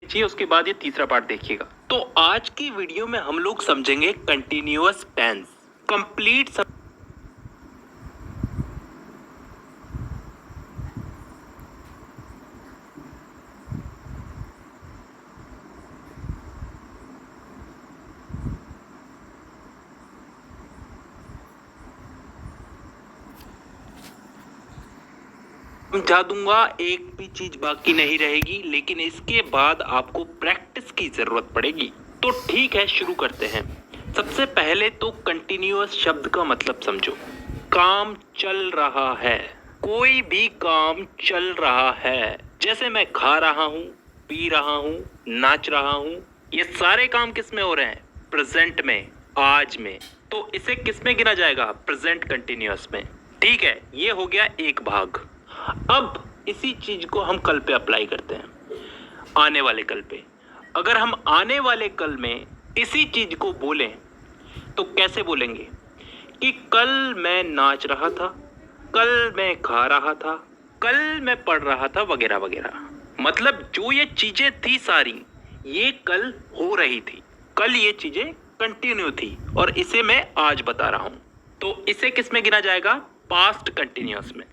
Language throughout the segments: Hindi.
देखिए, उसके बाद ये तीसरा पार्ट देखिएगा। तो आज की वीडियो में हम लोग समझेंगे कंटिन्यूअस टेंस, कंप्लीट। समझा दूंगा, एक भी चीज बाकी नहीं रहेगी, लेकिन इसके बाद आपको प्रैक्टिस की जरूरत पड़ेगी। तो ठीक है, शुरू करते हैं। सबसे पहले तो कंटिन्यूअस शब्द का मतलब समझो। काम चल रहा है, कोई भी काम चल रहा है। जैसे मैं खा रहा हूँ, पी रहा हूँ, नाच रहा हूँ, ये सारे काम किस में हो रहे हैं? प्रेजेंट में, आज में। तो इसे किस में गिना जाएगा? प्रेजेंट कंटिन्यूअस में। ठीक है, ये हो गया एक भाग। अब इसी चीज को हम कल पे अप्लाई करते हैं, आने वाले कल पे। अगर हम आने वाले कल में इसी चीज को बोलें तो कैसे बोलेंगे? कि कल मैं नाच रहा था, कल मैं खा रहा था, कल मैं पढ़ रहा था, वगैरह वगैरह। मतलब जो ये चीजें थी सारी, ये कल हो रही थी, कल ये चीजें कंटिन्यू थी, और इसे मैं आज बता रहा हूं। तो इसे किस में गिना जाएगा? पास्ट कंटिन्यूअस में।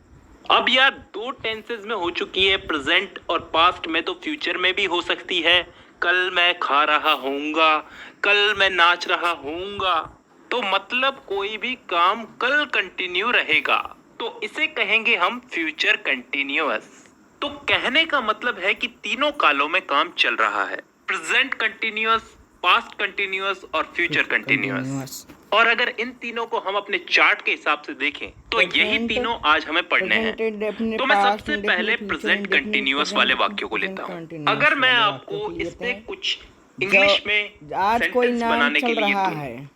अब यार दो टेंसेस में हो चुकी है, प्रेजेंट और पास्ट में, तो फ्यूचर में भी हो सकती है। कल मैं खा रहा हूँगा, कल मैं नाच रहा हूँगा। तो मतलब कोई भी काम कल कंटिन्यू रहेगा, तो इसे कहेंगे हम फ्यूचर कंटिन्यूअस। तो कहने का मतलब है कि तीनों कालों में काम चल रहा है, प्रेजेंट कंटिन्यूअस, पास्ट कंटिन्यूअस और फ्यूचर कंटिन्यूअस। और अगर इन तीनों को हम अपने चार्ट के हिसाब से देखें तो यही तीनों आज हमें पढ़ने हैं। तो मैं सबसे पहले प्रेजेंट कंटिन्यूअस वाले वाक्यों को लेता हूँ। अगर मैं आपको इसमें कुछ इंग्लिश में आज कोई सेंटेंस नाम बनाने चल के लिए रहा दूं, है,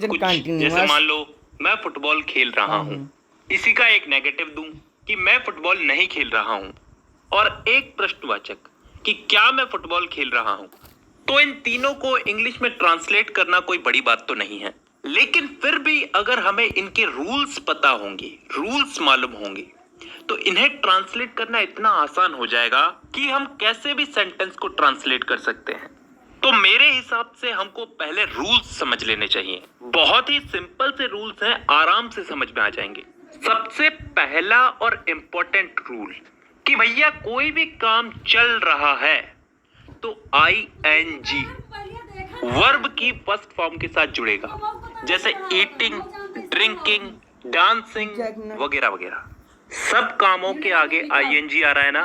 कुछ जैसे मान लो मैं फुटबॉल खेल रहा हूँ, इसी का एक नेगेटिव दूं कि मैं फुटबॉल नहीं खेल रहा हूँ, और एक प्रश्नवाचक कि क्या मैं फुटबॉल खेल रहा हूँ। तो इन तीनों को इंग्लिश में ट्रांसलेट करना कोई बड़ी बात तो नहीं है, लेकिन फिर भी अगर हमें इनके रूल्स पता होंगे, रूल्स मालूम होंगे, तो इन्हें ट्रांसलेट करना इतना आसान हो जाएगा कि हम कैसे भी सेंटेंस को ट्रांसलेट कर सकते हैं। तो मेरे हिसाब से हमको पहले रूल्स समझ लेने चाहिए। बहुत ही सिंपल से रूल्स हैं, आराम से समझ में आ जाएंगे। सबसे पहला और इम्पोर्टेंट रूल कि भैया कोई भी काम चल रहा है तो ING वर्ब की फर्स्ट फॉर्म के साथ जुड़ेगा, जैसे ईटिंग, ड्रिंकिंग, डांसिंग वगैरह वगैरह। सब कामों के आगे ING आ रहा है ना,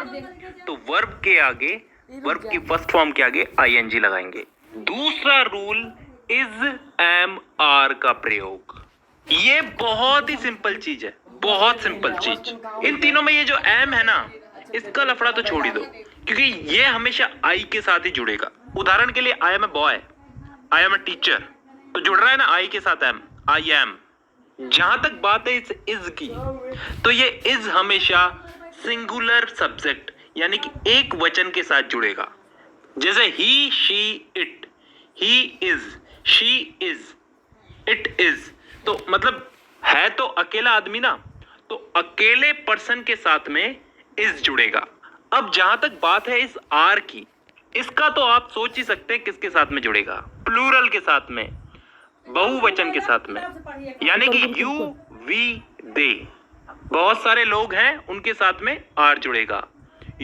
तो वर्ब के आगे, वर्ब की फर्स्ट फॉर्म के आगे ING लगाएंगे। दूसरा रूल इज, एम, आर का प्रयोग। ये बहुत ही सिंपल चीज है, बहुत सिंपल चीज। इन तीनों में ये जो एम है ना, इसका लफड़ा तो छोड़ ही दो, क्योंकि ये हमेशा आई के साथ ही जुड़ेगा। उदाहरण के लिए I am a boy, I am a teacher, तो जुड़ रहा है ना आई के साथ एम, आई एम। जहां तक बात है इस इज की, तो ये इज हमेशा सिंगुलर सब्जेक्ट यानी कि एक वचन के साथ जुड़ेगा, जैसे he, she, it. He is, she is, it is. तो मतलब है तो अकेला आदमी ना, तो अकेले पर्सन के साथ में इज जुड़ेगा। अब जहां तक बात है इस आर की, इसका तो आप सोच ही सकते हैं किसके साथ में जुड़ेगा? प्लूरल के साथ में, बहुवचन के साथ में, यानी कि यू, वी, दे। बहुत सारे लोग हैं, उनके साथ में आर जुड़ेगा।